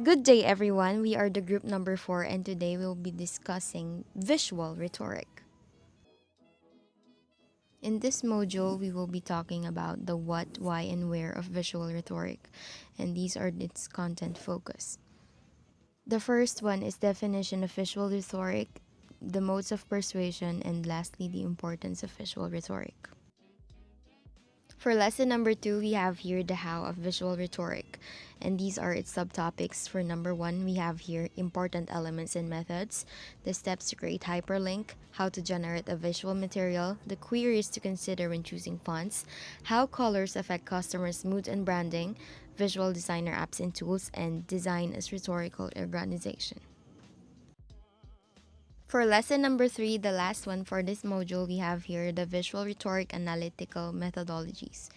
Good day, everyone. We are the group number 4, and today we'll be discussing visual rhetoric. In this module, we will be talking about the what, why, and where of visual rhetoric, and these are its content focus. The first one is definition of visual rhetoric, the modes of persuasion, and lastly, the importance of visual rhetoric. For lesson number 2, we have here the how of visual rhetoric, and these are its subtopics. For number 1, we have here important elements and methods, the steps to create hyperlink, how to generate a visual material, the queries to consider when choosing fonts, how colors affect customers' mood and branding, visual designer apps and tools, and design as rhetorical organization. For lesson number 3, the last one for this module, we have here the Visual Rhetoric Analytical Methodologies.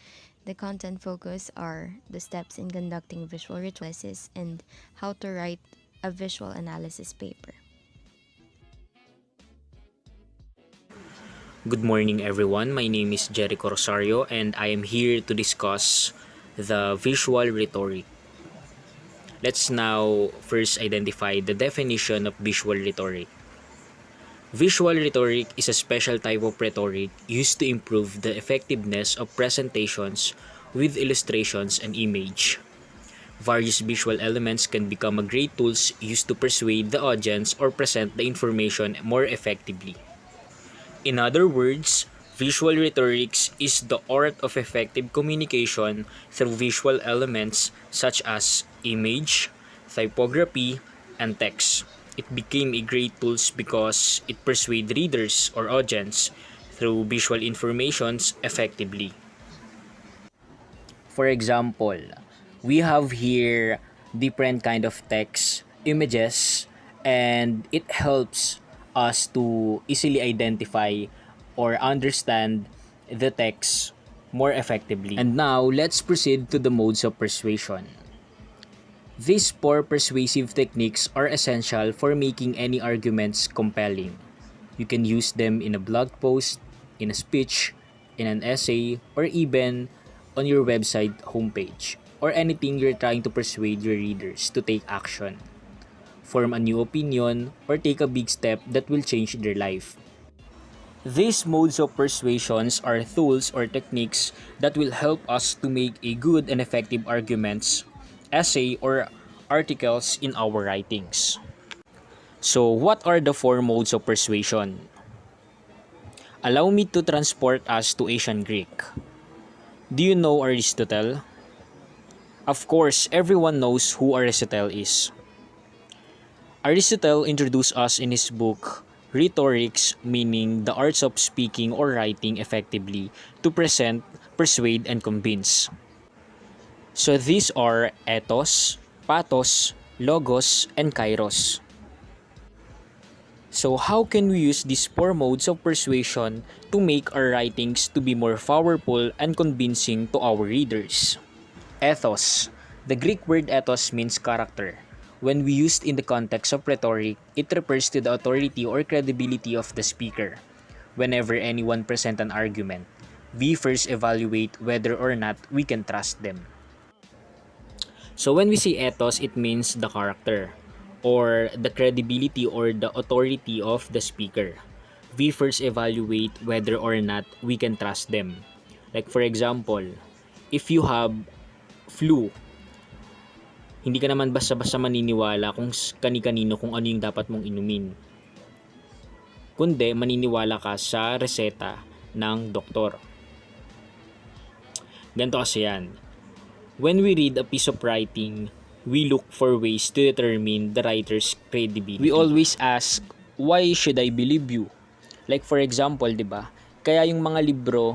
The content focus are the steps in conducting visual rhetoric analysis and how to write a visual analysis paper. Good morning, everyone. My name is Jerico Rosario, and I am here to discuss the visual rhetoric. Let's now first identify the definition of visual rhetoric. Visual rhetoric is a special type of rhetoric used to improve the effectiveness of presentations with illustrations and image. Various visual elements can become a great tools used to persuade the audience or present the information more effectively. In other words, visual rhetoric is the art of effective communication through visual elements such as image, typography, and text. It became a great tool because it persuades readers or audience through visual informations effectively. For example, we have here different kind of text, images, and it helps us to easily identify or understand the text more effectively. And now, let's proceed to the modes of persuasion. These 4 persuasive techniques are essential for making any arguments compelling. You can use them in a blog post, in a speech, in an essay, or even on your website homepage, or anything you're trying to persuade your readers to take action, form a new opinion, or take a big step that will change their life. These modes of persuasions are tools or techniques that will help us to make a good and effective arguments, essay, or articles in our writings. So, what are the 4 modes of persuasion? Allow me to transport us to ancient Greek. Do you know Aristotle? Of course, everyone knows who Aristotle is. Aristotle introduced us in his book, Rhetorics, meaning the arts of speaking or writing effectively to present, persuade, and convince. So these are ethos, pathos, logos, and kairos. So how can we use these 4 modes of persuasion to make our writings to be more powerful and convincing to our readers? Ethos. The Greek word ethos means character. When we used in the context of rhetoric, it refers to the authority or credibility of the speaker. Whenever anyone presents an argument, we first evaluate whether or not we can trust them. So when we say ethos, it means the character or the credibility or the authority of the speaker. We first evaluate whether or not we can trust them. Like for example, if you have flu, hindi ka naman basta-basta maniniwala kung kani-kanino kung ano yung dapat mong inumin. Kundi maniniwala ka sa reseta ng doktor. Ganito kasi yan. When we read a piece of writing, we look for ways to determine the writer's credibility. We always ask, why should I believe you? Like for example, di ba? Kaya yung mga libro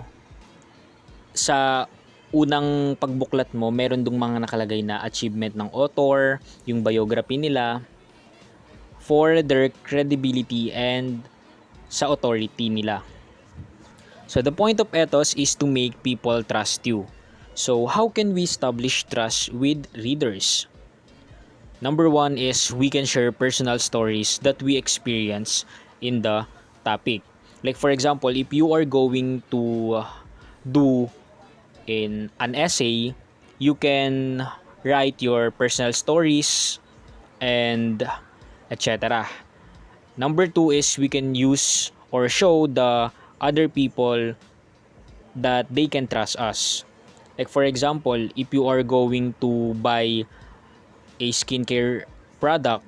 sa unang pagbuklat mo, meron dong mga nakalagay na achievement ng author, yung biography nila, for their credibility and sa authority nila. So the point of ethos is to make people trust you. So how can we establish trust with readers? Number 1 is we can share personal stories that we experience in the topic. Like for example, if you are going to do in an essay, you can write your personal stories and etc. Number two is we can use or show the other people that they can trust us. Like for example, if you are going to buy a skincare product,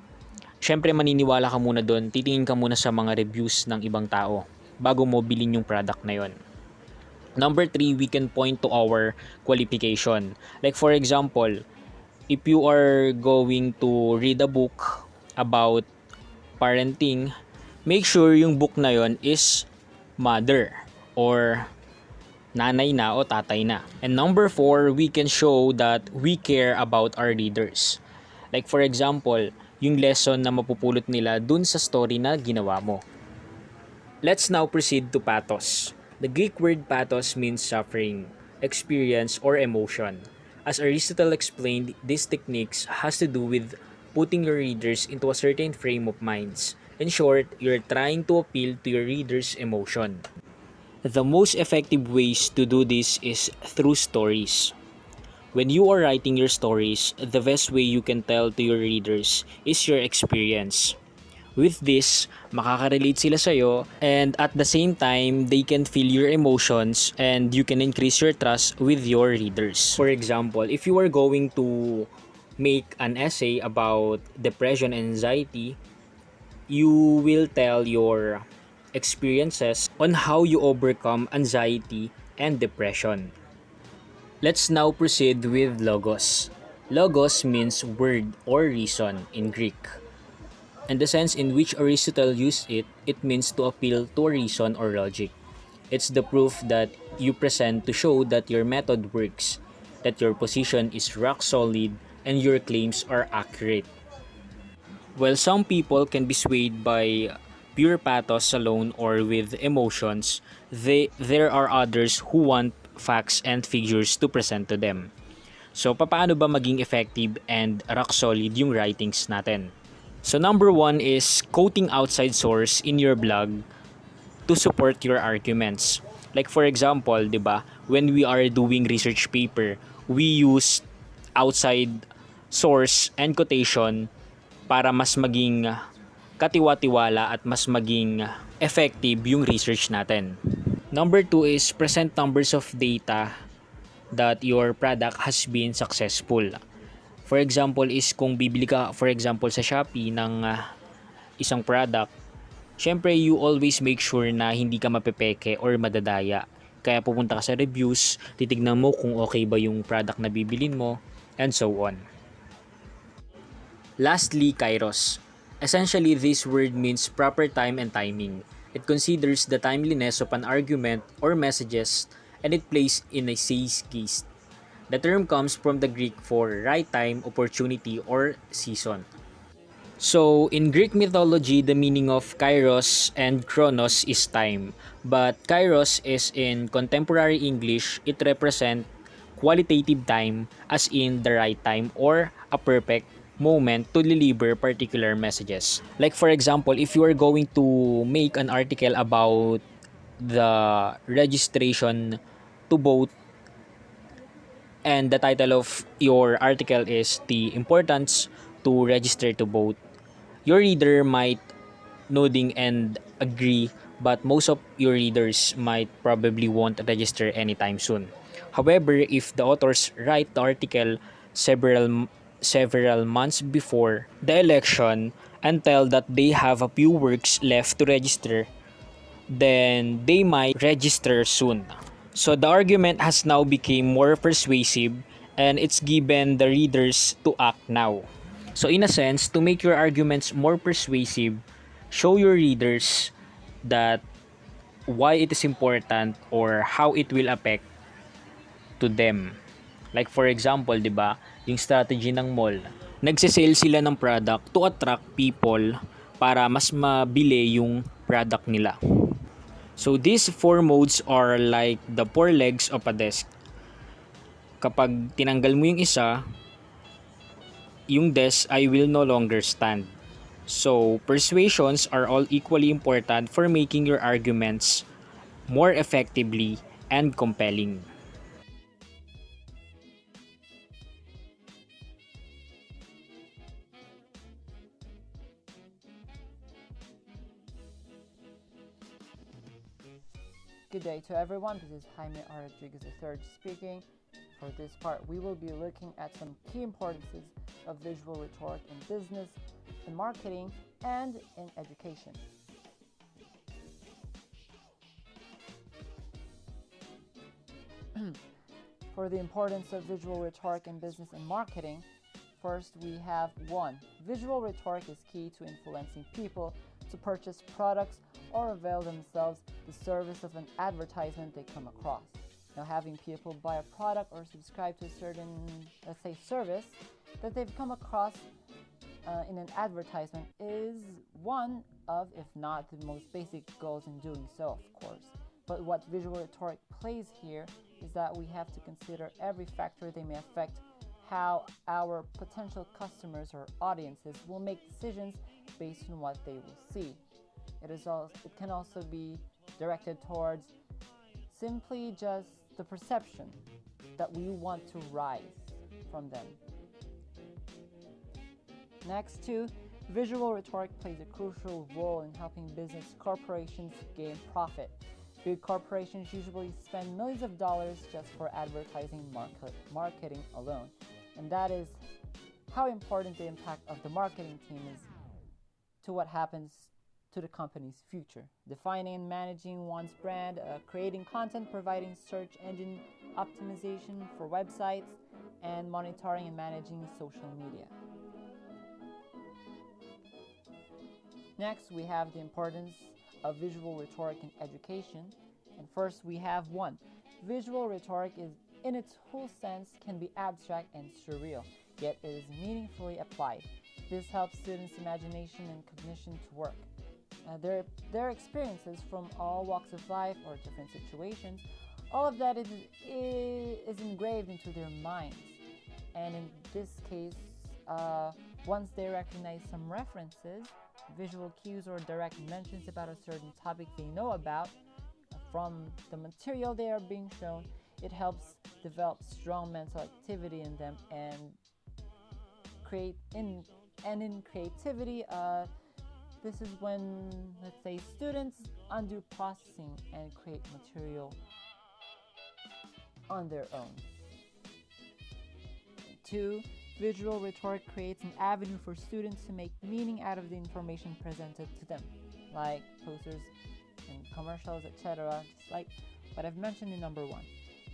syempre maniniwala ka muna doon, titingin ka muna sa mga reviews ng ibang tao bago mo bilhin yung product na yon. Number three, we can point to our qualification. Like for example, if you are going to read a book about parenting, make sure yung book na yon is mother or nanay na o tatay na. And number four, we can show that we care about our readers. Like for example, yung lesson na mapupulot nila dun sa story na ginawa mo. Let's now proceed to pathos. The Greek word pathos means suffering, experience, or emotion. As Aristotle explained, these techniques has to do with putting your readers into a certain frame of minds. In short, you're trying to appeal to your readers' emotion. The most effective ways to do this is through stories. When you are writing your stories, the best way you can tell to your readers is your experience. With this, makaka-relate sila sa'yo and at the same time, they can feel your emotions and you can increase your trust with your readers. For example, if you are going to make an essay about depression and anxiety, you will tell your experiences on how you overcome anxiety and depression. Let's now proceed with logos. Logos means word or reason in Greek. And the sense in which Aristotle used it, it means to appeal to a reason or logic. It's the proof that you present to show that your method works, that your position is rock solid, and your claims are accurate. While some people can be swayed by pure pathos alone or with emotions, there are others who want facts and figures to present to them. So, paano ba maging effective and rock solid yung writings natin? So, number one is quoting outside source in your blog to support your arguments. Like for example, 'di ba, when we are doing research paper, we use outside source and quotation para mas maging katiwa-tiwala at mas maging effective yung research natin. Number two is present numbers of data that your product has been successful. For example is kung bibili ka for example sa Shopee ng isang product, syempre you always make sure na hindi ka mapepeke or madadaya. Kaya pupunta ka sa reviews, titignan mo kung okay ba yung product na bibilin mo, and so on. Lastly, kairos. Essentially, this word means proper time and timing. It considers the timeliness of an argument or messages and it plays in a zeitgeist. The term comes from the Greek for right time, opportunity, or season. So, in Greek mythology, the meaning of kairos and chronos is time. But kairos is in contemporary English, it represents qualitative time as in the right time or a perfect moment to deliver particular messages. Like for example, if you are going to make an article about the registration to vote and the title of your article is the importance to register to vote, your reader might nodding and agree, but most of your readers might probably won't register anytime soon. However, if the authors write the article several months before the election and tell that they have a few works left to register, then they might register soon. So the argument has now become more persuasive and it's given the readers to act now. So in a sense, to make your arguments more persuasive, show your readers that why it is important or how it will affect to them. Like for example, 'di ba, yung strategy ng mall, nagse-sale sila ng product to attract people para mas mabili yung product nila. So these four modes are like the four legs of a desk. Kapag tinanggal mo yung isa, yung desk I will no longer stand. So persuasions are all equally important for making your arguments more effectively and compelling. Good day to everyone. This is Jaime Rodriguez III speaking. For this part, we will be looking at some key importances of visual rhetoric in business, in marketing, and in education. For the importance of visual rhetoric in business and marketing, first we have 1. Visual rhetoric is key to influencing people to purchase products or avail themselves the service of an advertisement they come across. Now, having people buy a product or subscribe to a certain, let's say, service that they've come across in an advertisement is one of, if not the most basic goals in doing so, of course. But what visual rhetoric plays here is that we have to consider every factor that may affect how our potential customers or audiences will make decisions based on what they will see. It can also be directed towards simply just the perception that we want to rise from them. Next, too, visual rhetoric plays a crucial role in helping business corporations gain profit. Big corporations usually spend millions of dollars just for advertising marketing alone. And that is how important the impact of the marketing team is to what happens to the company's future. Defining and managing one's brand, creating content, providing search engine optimization for websites, and monitoring and managing social media. Next, we have the importance of visual rhetoric in education. And first, we have 1. Visual rhetoric is, in its whole sense, can be abstract and surreal, yet it is meaningfully applied. This helps students' imagination and cognition to work. Their experiences from all walks of life or different situations, all of that is engraved into their minds. And in this case, once they recognize some references, visual cues, or direct mentions about a certain topic they know about from the material they are being shown, it helps develop strong mental activity in them and in creativity. This is when, let's say, students undo processing and create material on their own. 2. Visual rhetoric creates an avenue for students to make meaning out of the information presented to them, like posters and commercials, etc., just like what I've mentioned in number 1.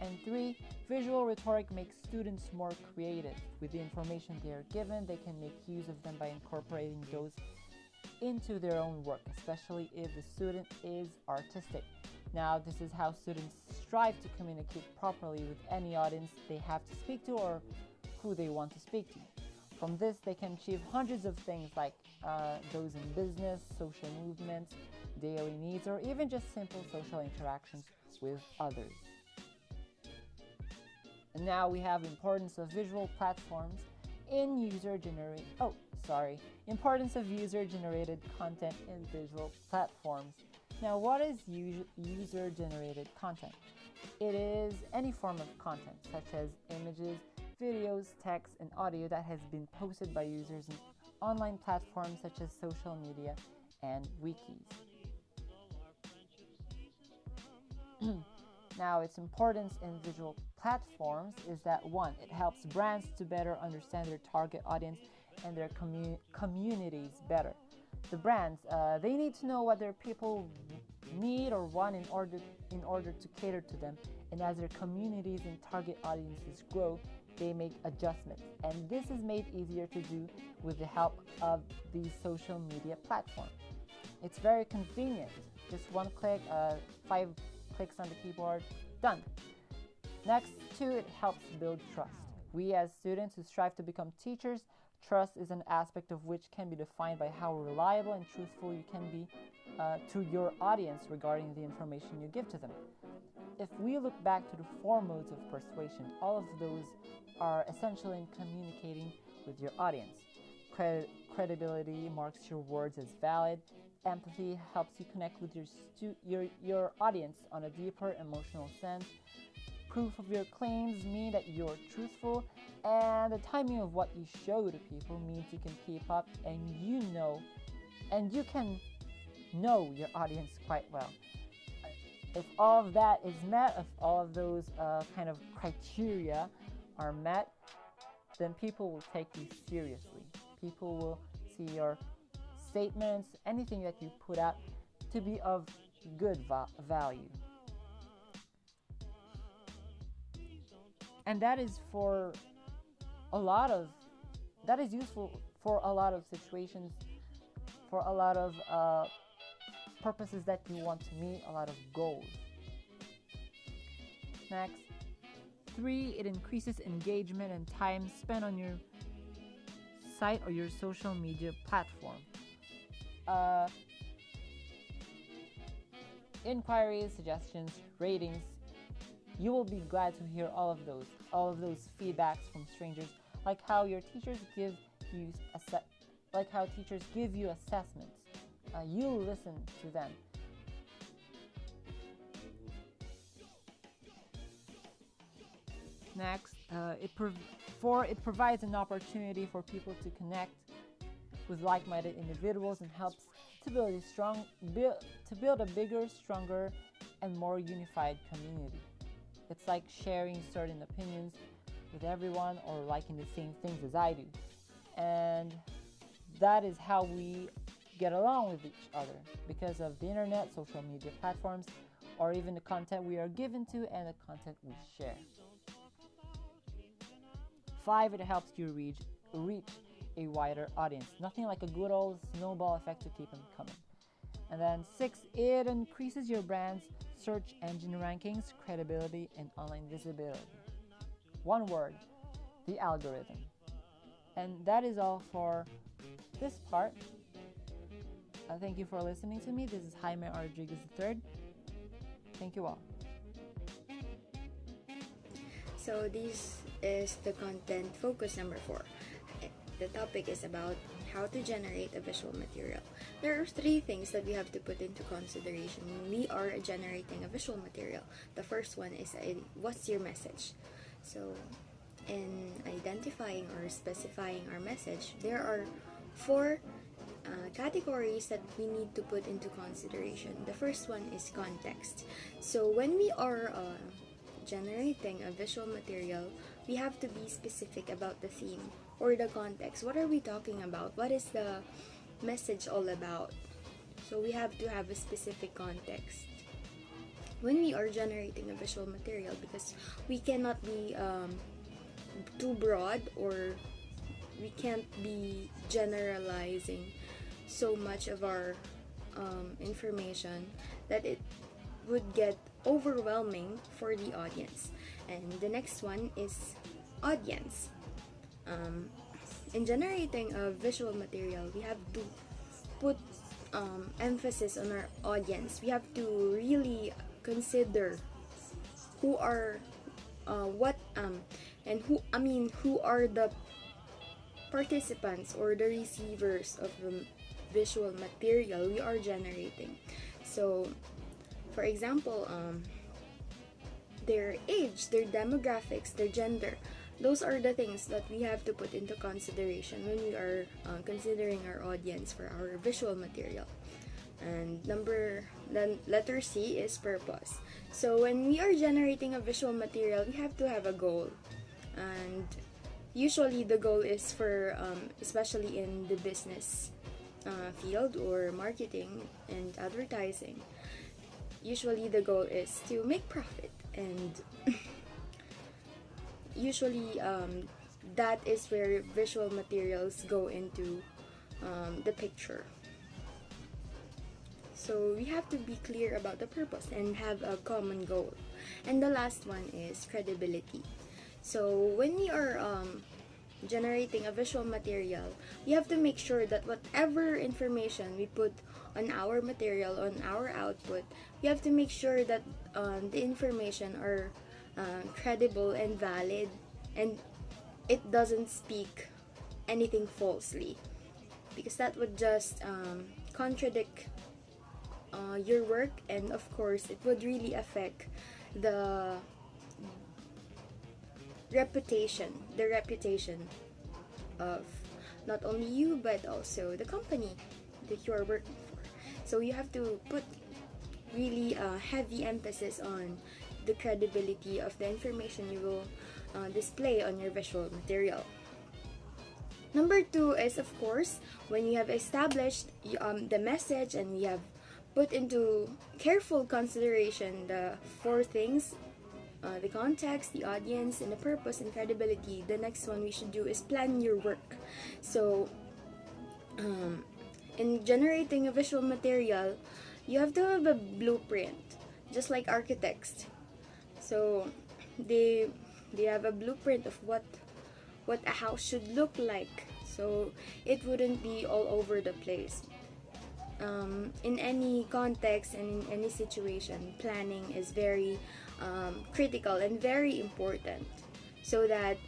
And 3, visual rhetoric makes students more creative. With the information they are given, they can make use of them by incorporating those into their own work, especially if the student is artistic. Now, this is how students strive to communicate properly with any audience they have to speak to or who they want to speak to. From this, they can achieve hundreds of things like those in business, social movements, daily needs, or even just simple social interactions with others. And now we have importance of visual platforms in importance of user-generated content in visual platforms. Now, what is user-generated content? It is any form of content, such as images, videos, text, and audio that has been posted by users in online platforms such as social media and wikis. Now, its importance in visual platforms is that 1. It helps brands to better understand their target audience and their communities better. The brands, they need to know what their people need or want in order to cater to them. And as their communities and target audiences grow, they make adjustments. And this is made easier to do with the help of these social media platforms. It's very convenient. Just one click, 5 clicks on the keyboard, done. Next, 2, it helps build trust. We as students who strive to become teachers, trust is an aspect of which can be defined by how reliable and truthful you can be to your audience regarding the information you give to them. If we look back to the 4 modes of persuasion, all of those are essential in communicating with your audience. Credibility marks your words as valid. Empathy helps you connect with your audience on a deeper emotional sense. Proof of your claims mean that you're truthful, and the timing of what you show to people means you can keep up and you can know your audience quite well. If all of that is met, if all of those kind of criteria are met, then people will take you seriously. People will see your statements, anything that you put out, to be of good value. And that is for a lot of, that is useful for a lot of situations, for a lot of purposes that you want to meet, a lot of goals. Next, 3, it increases engagement and time spent on your site or your social media platform. Inquiries, suggestions, ratings. You will be glad to hear all of those feedbacks from strangers, like how your teachers give you assessments. You listen to them. Next, it provides an opportunity for people to connect with like-minded individuals and helps to build a bigger, stronger, and more unified community. It's like sharing certain opinions with everyone or liking the same things as I do. And that is how we get along with each other, because of the internet, social media platforms, or even the content we are given to and the content we share. 5, it helps you reach a wider audience. Nothing like a good old snowball effect to keep them coming. And then 6, it increases your brand's search engine rankings, credibility, and online visibility. One word, the algorithm. And that is all for this part. Thank you for listening to me. This is Jaime Rodriguez III. Thank you all. So this is the content focus number 4. The topic is about how to generate a visual material. There are 3 things that we have to put into consideration when we are generating a visual material. The first one is what's your message? So in identifying or specifying our message, there are 4 categories that we need to put into consideration. The first one is context. So when we are generating a visual material, we have to be specific about the theme or the context. What are we talking about? What is the message all about? So we have to have a specific context when we are generating a visual material, because we cannot be too broad, or we can't be generalizing so much of our information that it would get overwhelming for the audience. And the next one is audience. In generating a visual material, we have to put emphasis on our audience. We have to really consider who are who are the participants or the receivers of the visual material we are generating. So for example, their age, their demographics, their gender, those are the things that we have to put into consideration when we are considering our audience for our visual material. And letter C is purpose. So when we are generating a visual material, we have to have a goal. And usually the goal is for, especially in the business field or marketing and advertising, usually the goal is to make profit. And usually that is where visual materials go into the picture. So we have to be clear about the purpose and have a common goal. And the last one is credibility. So when we are generating a visual material, we have to make sure that whatever information we put on our material, on our output, we have to make sure that the information are credible and valid, and it doesn't speak anything falsely, because that would just contradict your work, and of course it would really affect the reputation of not only you but also the company that you are working for. So you have to put really heavy emphasis on the credibility of the information you will display on your visual material. Number two is, of course, when you have established the message and we have put into careful consideration the four things, the context, the audience, and the purpose and credibility, the next one we should do is plan your work. So, in generating a visual material, you have to have a blueprint, just like architects. So, they have a blueprint of what a house should look like, so it wouldn't be all over the place. In any context and in any situation, planning is very critical and very important, so that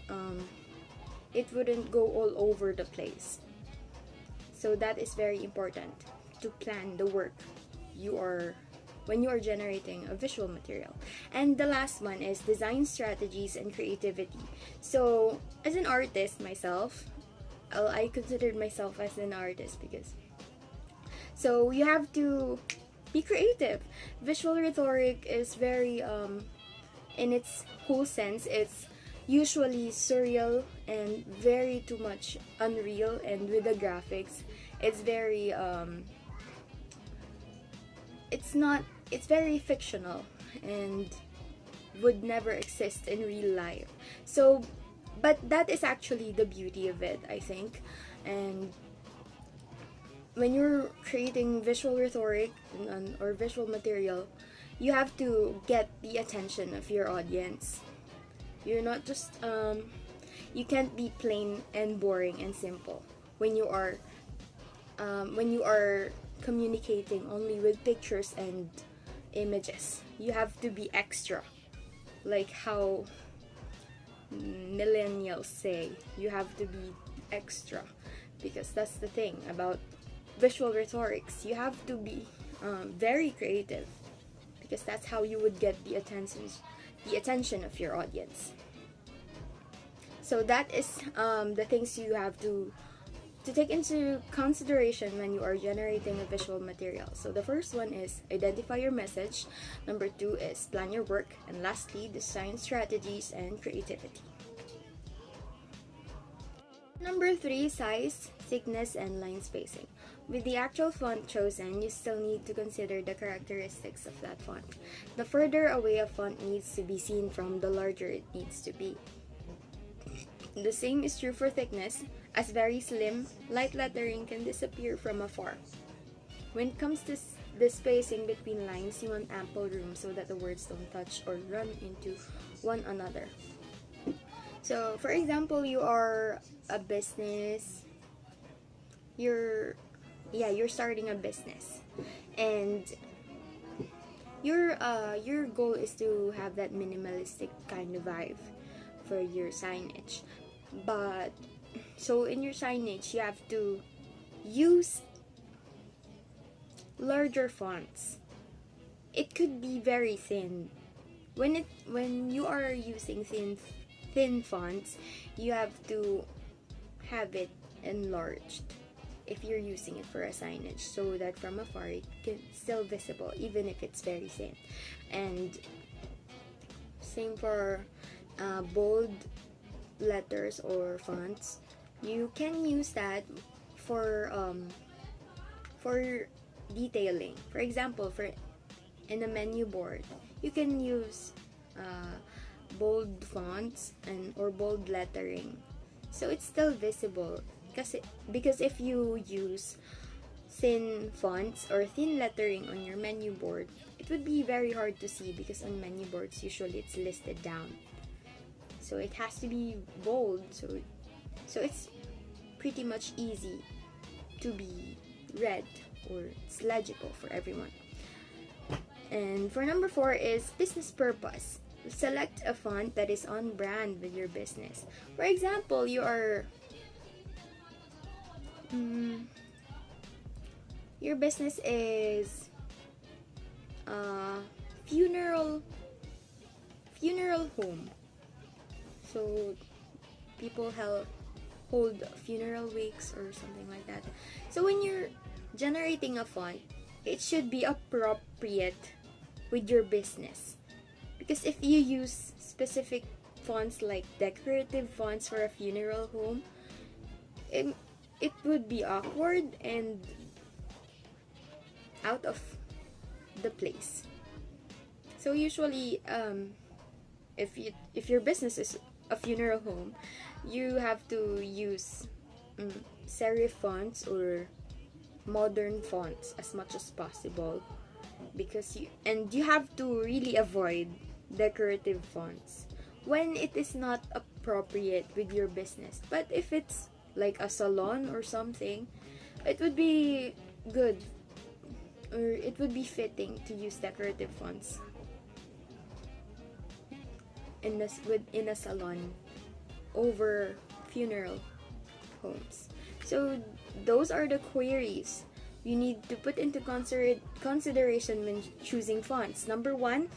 it wouldn't go all over the place. So that is very important, to plan the work you are when you are generating a visual material. And the last one is design strategies and creativity. So as an artist myself, I considered myself as an artist because so you have to be creative. Visual rhetoric is very in its whole sense, it's usually surreal and very too much unreal, and with the graphics it's very it's very fictional and would never exist in real life. So but that is actually the beauty of it, I think. And when you're creating visual rhetoric or visual material, you have to get the attention of your audience. You're not just you can't be plain and boring and simple when you are communicating only with pictures and images. You have to be extra, like how millennials say, you have to be extra, because that's the thing about visual rhetorics. You have to be very creative, because that's how you would get the attention of your audience. So that is the things you have to take into consideration when you are generating a visual material. So the first one is identify your message. Number two is plan your work. And lastly, design strategies and creativity. Number three, size, thickness, and line spacing. With the actual font chosen, you still need to consider the characteristics of that font. The further away a font needs to be seen from, the larger it needs to be. The same is true for thickness, as very slim, light lettering can disappear from afar. When it comes to the spacing between lines, you want ample room so that the words don't touch or run into one another. So, for example, you are a business, you're starting a business, and your goal is to have that minimalistic kind of vibe for your signage. But so in your signage, you have to use larger fonts. It could be very thin. When you are using thin fonts, you have to have it enlarged if you're using it for a signage, so that from afar it can still visible even if it's very thin. And same for bold letters or fonts. You can use that for detailing. For example, for in a menu board, you can use bold fonts or bold lettering, so it's still visible. Because if you use thin fonts or thin lettering on your menu board, it would be very hard to see, because on menu boards usually it's listed down. So it has to be bold, so it's pretty much easy to be read, or it's legible for everyone. And for number four is business purpose. Select a font that is on brand with your business. For example, your business is funeral home. So people hold funeral wakes or something like that. So when you're generating a font, it should be appropriate with your business. Because if you use specific fonts like decorative fonts for a funeral home, it would be awkward and out of the place. So usually, if your business is a funeral home, you have to use serif fonts or modern fonts as much as possible, because you have to really avoid decorative fonts when it is not appropriate with your business. But if it's like a salon or something, it would be good, or it would be fitting to use decorative fonts in a salon over funeral homes. So those are the queries you need to put into consideration when choosing fonts. Number one,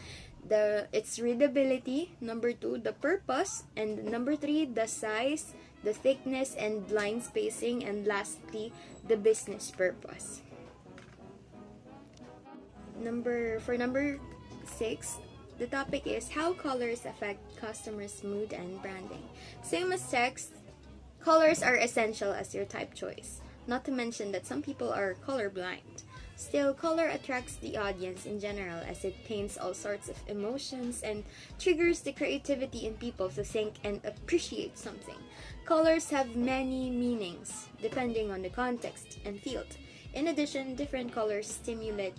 its readability. Number two, the purpose. And number three, the size, the thickness, and line spacing. And lastly, the business purpose. Number 6, the topic is how colors affect customers' mood and branding. Same as text, colors are essential as your type choice. Not to mention that some people are colorblind. Still, color attracts the audience in general as it paints all sorts of emotions and triggers the creativity in people to think and appreciate something. Colors have many meanings depending on the context and field. In addition, different colors stimulate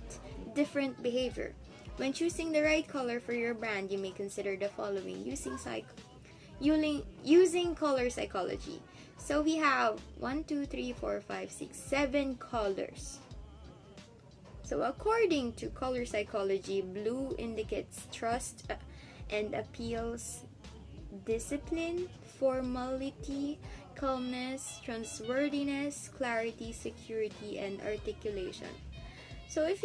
different behavior. When choosing the right color for your brand, you may consider the following using color psychology. So we have 1, 2, 3, 4, 5, 6, 7 colors. So according to color psychology, blue indicates trust and appeals, discipline, formality, calmness, trustworthiness, clarity, security, and articulation. So if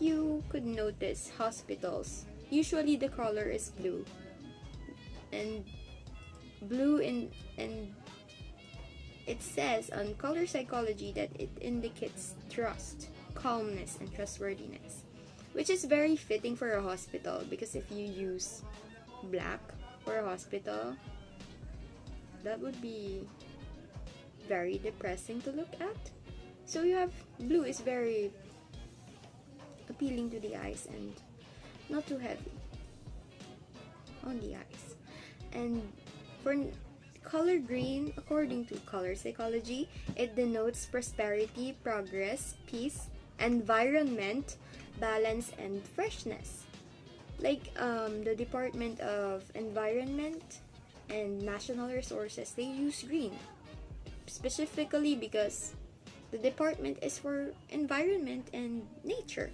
you could notice hospitals, usually the color is blue. And it says on color psychology that it indicates trust, calmness, and trustworthiness, which is very fitting for a hospital, because if you use black for a hospital, that would be very depressing to look at. So you have blue is very appealing to the eyes and not too heavy on the eyes. And for color green, according to color psychology, it denotes prosperity, progress, peace, environment, balance, and freshness. Like the Department of Environment and National Resources, they use green specifically because the department is for environment and nature.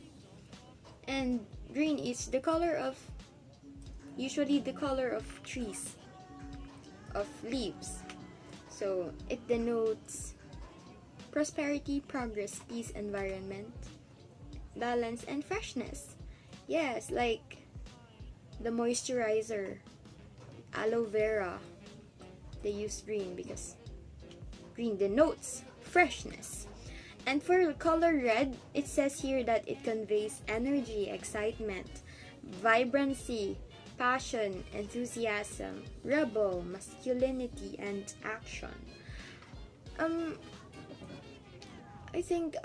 And green is usually the color of trees, of leaves. So it denotes prosperity, progress, peace, environment, balance, and freshness. Yes, like the moisturizer, aloe vera, they use green because green denotes freshness. And for color red, it says here that it conveys energy, excitement, vibrancy, passion, enthusiasm, rebel, masculinity, and action. I think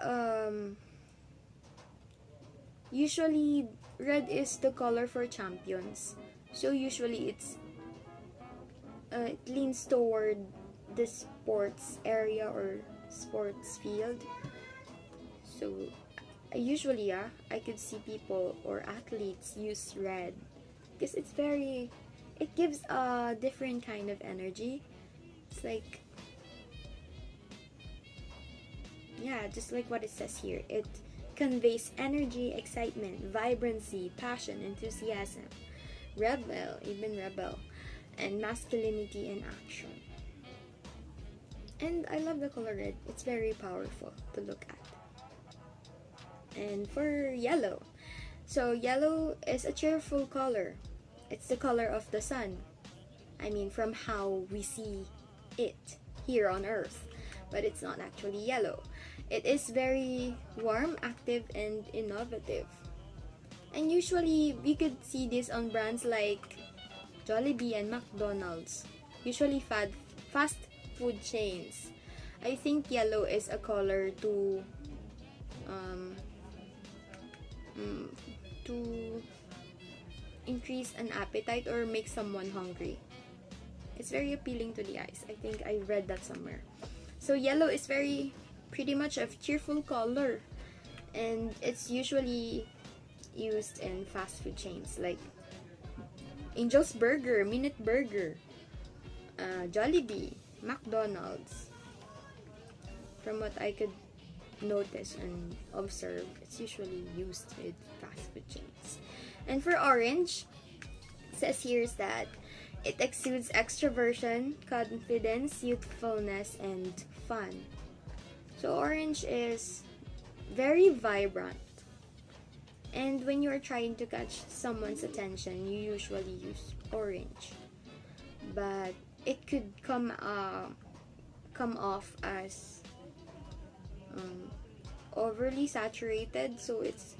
usually red is the color for champions. So usually it leans toward the sports area or sports field. So usually I could see people or athletes use red because it gives a different kind of energy. It's like, yeah, just like what it says here. It conveys energy, excitement, vibrancy, passion, enthusiasm, rebel, and masculinity and action. And I love the color red. It's very powerful to look at. And for yellow, so yellow is a cheerful color. It's the color of the sun. I mean, from how we see it here on Earth, but it's not actually yellow. It is very warm, active, and innovative. And usually, we could see this on brands like Jollibee and McDonald's, usually fast food chains. I think yellow is a color um, mm, to increase an appetite or make someone hungry. It's very appealing to the eyes. I think I read that somewhere. So yellow is very pretty much a cheerful color, and it's usually used in fast food chains like Angel's Burger, Minute Burger, Jollibee, McDonald's. From what I could notice and observe, it's usually used with fast food chains. And for orange, it says here is that it exudes extroversion, confidence, youthfulness, and fun. So orange is very vibrant. And when you are trying to catch someone's attention, you usually use orange. But it could come off as overly saturated, so it's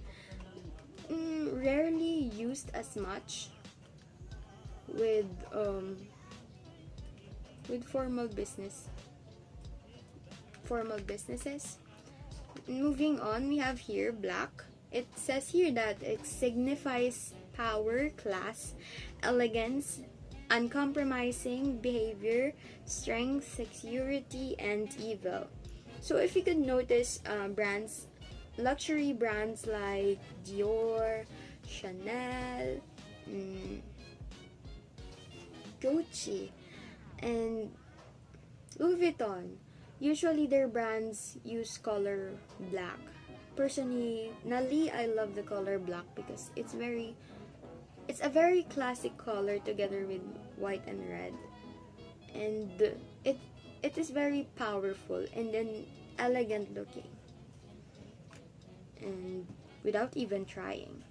rarely used as much with formal businesses. Moving on, we have here black. It says here that it signifies power, class, elegance, uncompromising behavior, strength, security, and evil. So if you could notice luxury brands like Dior, Chanel, Gucci, and Louis Vuitton, usually their brands use color black. Personally, I love the color black because it's a very classic color together with white and red, and it is very powerful and then elegant looking, and without even trying.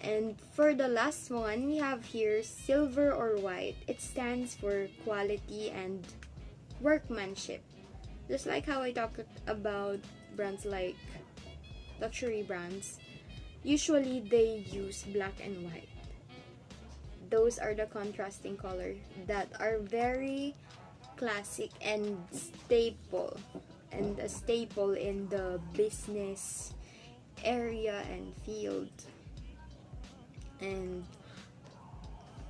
And for the last one, we have here silver or white. It stands for quality and workmanship. Just like how I talked about brands like luxury brands, usually they use black and white. Those are the contrasting colors that are very classic and a staple in the business area and field. And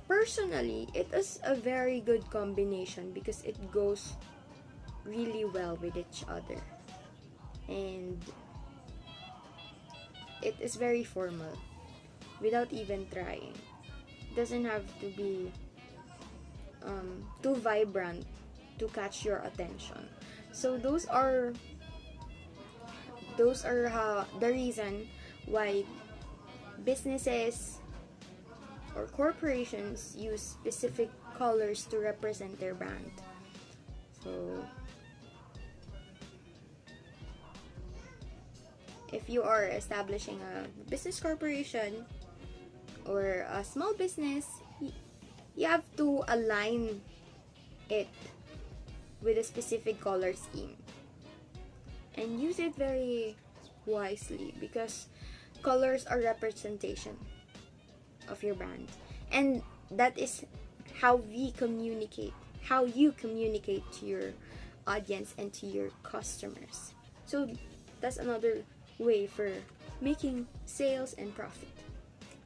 personally, it is a very good combination because it goes really well with each other, and it is very formal without even trying. Doesn't have to be too vibrant to catch your attention. So those are the reason why businesses or corporations use specific colors to represent their brand. So if you are establishing a business corporation or a small business, you have to align it with a specific color scheme and use it very wisely because colors are representation of your brand, and that is how you communicate to your audience and to your customers. So that's another way for making sales and profit.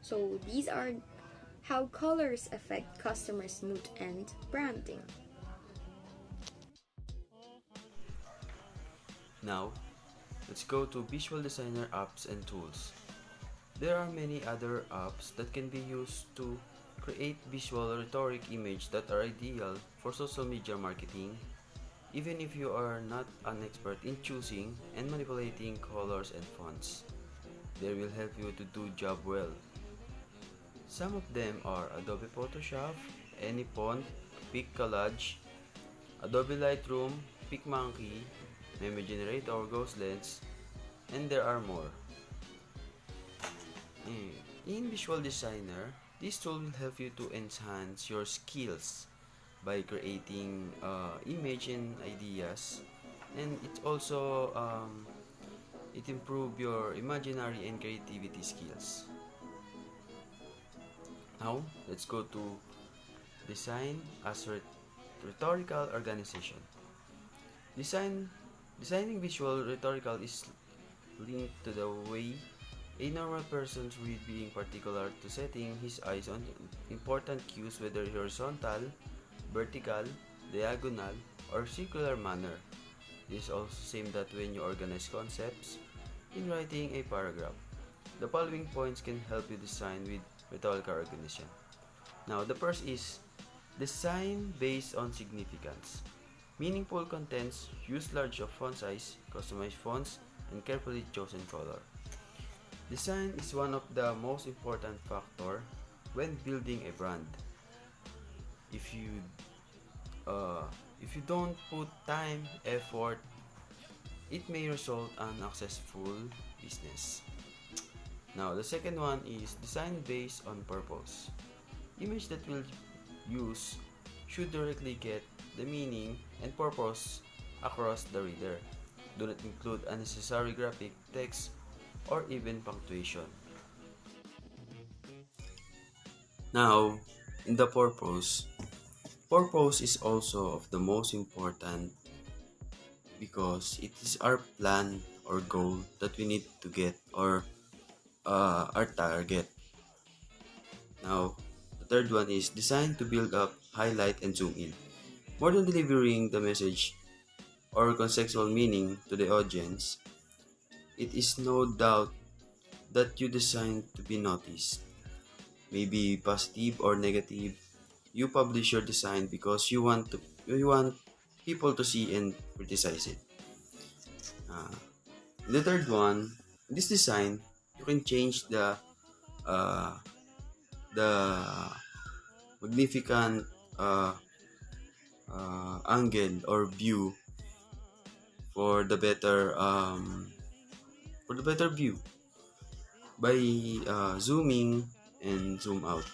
So these are how colors affect customers' mood and branding. Now, let's go to Visual Designer apps and tools. There are many other apps that can be used to create visual rhetoric images that are ideal for social media marketing, even if you are not an expert in choosing and manipulating colors and fonts. They will help you to do job well. Some of them are Adobe Photoshop, AnyFont, PicCollage, Adobe Lightroom, PicMonkey, Meme Generator, Ghost Lens, and there are more. In Visual Designer, this tool will help you to enhance your skills by creating image and ideas, and it also It improves your imaginary and creativity skills. Now, let's go to design as rhetorical organization. Design Designing visual rhetorical is linked to the way a normal person read, being particular to setting his eyes on important cues, whether horizontal, vertical, diagonal, or circular manner. This also same that when you organize concepts in writing a paragraph. The following points can help you design with rhetorical organization. Now, the first is design based on significance. Meaningful contents use large font size, customized fonts, and carefully chosen color. Design is one of the most important factor when building a brand. If you uh, if you don't put time, effort, it may result in successful business. Now, the second one is design based on purpose. Image that will use should directly get the meaning and purpose across the reader. Do not include unnecessary graphic text or even punctuation. Now, in the purpose is also of the most important because it is our plan or goal that we need to get or our target. Now, the third one is designed to build up, highlight, and zoom in. More than delivering the message or contextual meaning to the audience, it is no doubt that you design to be noticed. Maybe positive or negative. You publish your design because you want people to see and criticize it. Uh, the third one, this design you can change uh, the magnificent uh, angle or view for the better view by zooming and zoom out,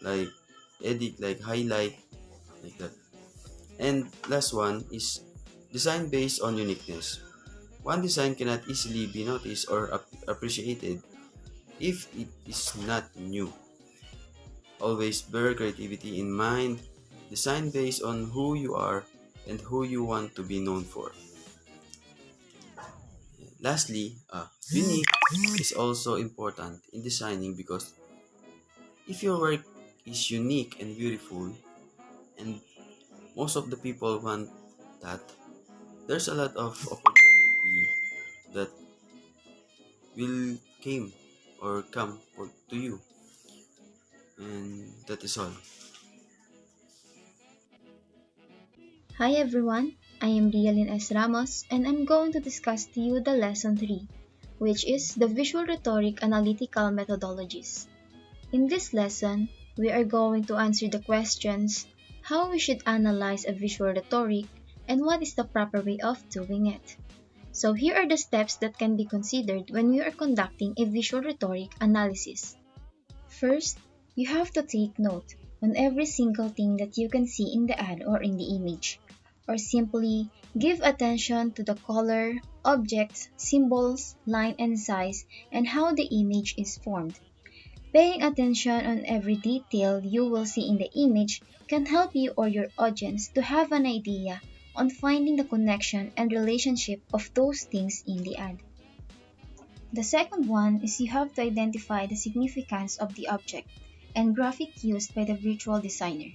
like edit, like highlight, like that. And last one is design based on uniqueness. One design cannot easily be noticed or appreciated if it is not new. Always bear creativity in mind. Design based on who you are and who you want to be known for. Lastly, unique is also important in designing because if your work is unique and beautiful, and most of the people want that, there's a lot of opportunity that will come to you, and that is all. Hi everyone, I am Rialyn Ramos and I'm going to discuss to you the lesson 3, which is the Visual Rhetoric Analytical Methodologies. In this lesson, we are going to answer the questions how we should analyze a visual rhetoric and what is the proper way of doing it. So here are the steps that can be considered when you are conducting a visual rhetoric analysis. First, you have to take note on every single thing that you can see in the ad or in the image, or simply give attention to the color, objects, symbols, line and size, and how the image is formed. Paying attention on every detail you will see in the image can help you or your audience to have an idea on finding the connection and relationship of those things in the ad. The second one is you have to identify the significance of the object and graphic used by the virtual designer.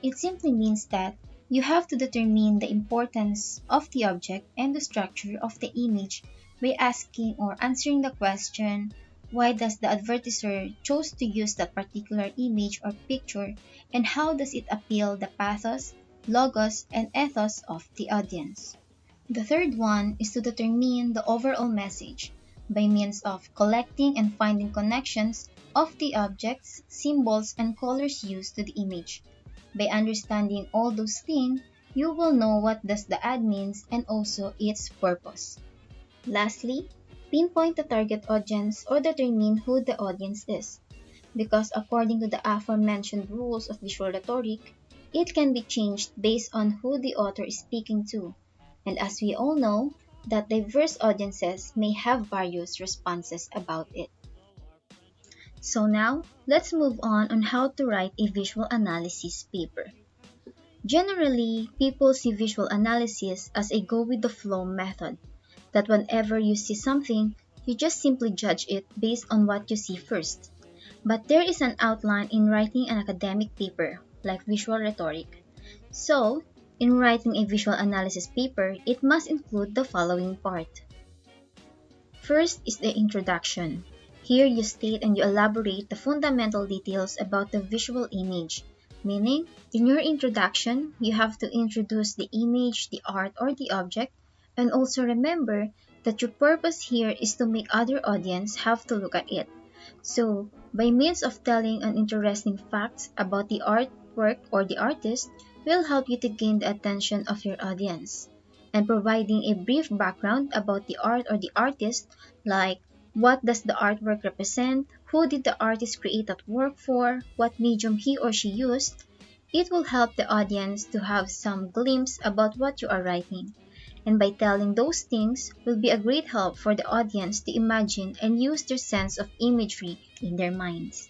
It simply means that you have to determine the importance of the object and the structure of the image by asking or answering the question, why does the advertiser choose to use that particular image or picture, and how does it appeal the pathos, logos, and ethos of the audience? The third one is to determine the overall message by means of collecting and finding connections of the objects, symbols, and colors used to the image. By understanding all those things, you will know what does the ad means and also its purpose. Lastly, pinpoint the target audience or determine who the audience is, because according to the aforementioned rules of visual rhetoric, it can be changed based on who the author is speaking to. And as we all know, that diverse audiences may have various responses about it. So now, let's move on how to write a visual analysis paper. Generally, people see visual analysis as a go-with-the-flow method, that whenever you see something, you just simply judge it based on what you see first. But there is an outline in writing an academic paper, like visual rhetoric. So, in writing a visual analysis paper, it must include the following part. First is the introduction. Here you state and you elaborate the fundamental details about the visual image, meaning, in your introduction, you have to introduce the image, the art, or the object, and also remember that your purpose here is to make other audience have to look at it. So, by means of telling an interesting facts about the artwork or the artist will help you to gain the attention of your audience. And providing a brief background about the art or the artist, like what does the artwork represent, who did the artist create that work for, what medium he or she used, it will help the audience to have some glimpse about what you are writing. And by telling those things will be a great help for the audience to imagine and use their sense of imagery in their minds.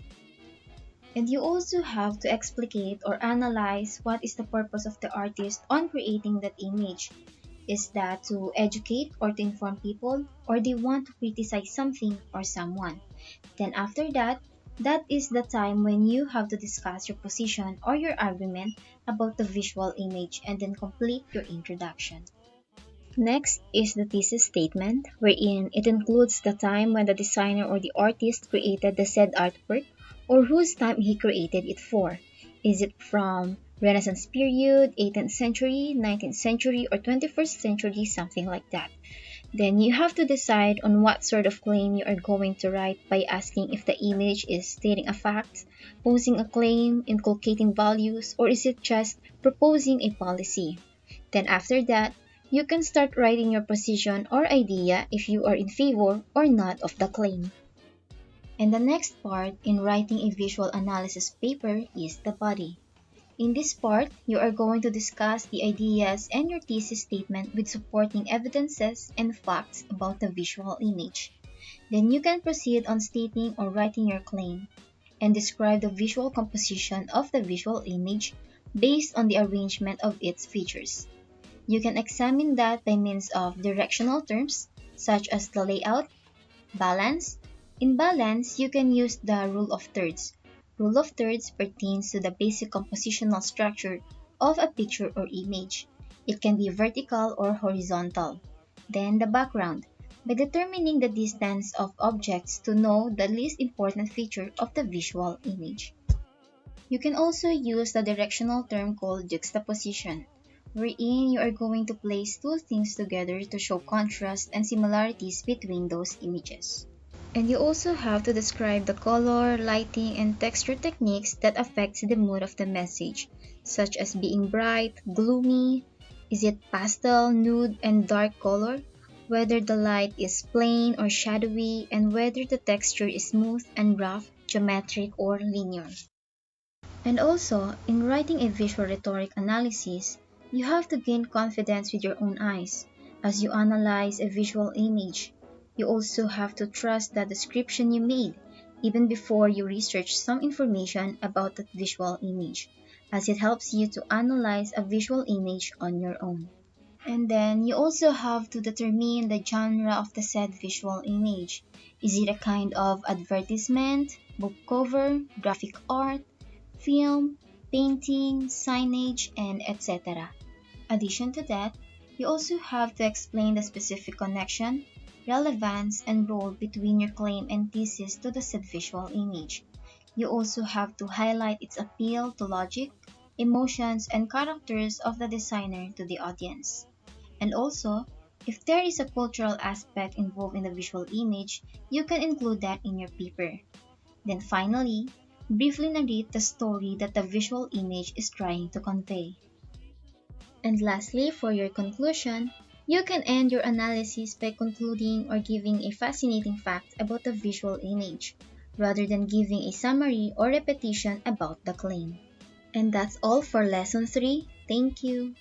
And you also have to explicate or analyze what is the purpose of the artist on creating that image. Is that to educate or to inform people, or they want to criticize something or someone? Then after that, that is the time when you have to discuss your position or your argument about the visual image and then complete your introduction. Next is the thesis statement, wherein it includes the time when the designer or the artist created the said artwork or whose time he created it for. Is it from Renaissance period, 18th century, 19th century, or 21st century, something like that. Then you have to decide on what sort of claim you are going to write by asking if the image is stating a fact, posing a claim, inculcating values, or is it just proposing a policy. Then after that, you can start writing your position or idea if you are in favor or not of the claim. And the next part in writing a visual analysis paper is the body. In this part, you are going to discuss the ideas and your thesis statement with supporting evidences and facts about the visual image. Then you can proceed on stating or writing your claim and describe the visual composition of the visual image based on the arrangement of its features. You can examine that by means of directional terms such as the layout, balance. In balance, you can use the rule of thirds. Rule of thirds pertains to the basic compositional structure of a picture or image. It can be vertical or horizontal. Then the background, by determining the distance of objects to know the least important feature of the visual image. You can also use the directional term called juxtaposition, wherein you are going to place two things together to show contrast and similarities between those images. And you also have to describe the color, lighting, and texture techniques that affects the mood of the message, such as being bright, gloomy, is it pastel, nude, and dark color, whether the light is plain or shadowy, and whether the texture is smooth and rough, geometric, or linear. And also, in writing a visual rhetoric analysis, you have to gain confidence with your own eyes as you analyze a visual image. You also have to trust the description you made, even before you research some information about that visual image, as it helps you to analyze a visual image on your own. And then you also have to determine the genre of the said visual image. Is it a kind of advertisement, book cover, graphic art, film, painting, signage, and etc. Addition to that, you also have to explain the specific connection, relevance, and role between your claim and thesis to the said visual image. You also have to highlight its appeal to logic, emotions, and characters of the designer to the audience. And also, if there is a cultural aspect involved in the visual image, you can include that in your paper. Then finally, briefly narrate the story that the visual image is trying to convey. And lastly, for your conclusion, you can end your analysis by concluding or giving a fascinating fact about the visual image, rather than giving a summary or repetition about the claim. And that's all for Lesson 3. Thank you!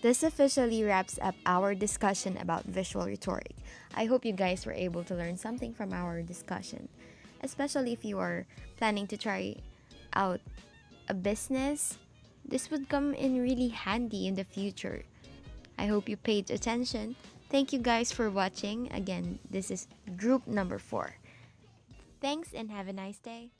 This officially wraps up our discussion about visual rhetoric. I hope you guys were able to learn something from our discussion, especially if you are planning to try out a business. This would come in really handy in the future. I hope you paid attention. Thank you guys for watching. Again, this is group number 4. Thanks and have a nice day.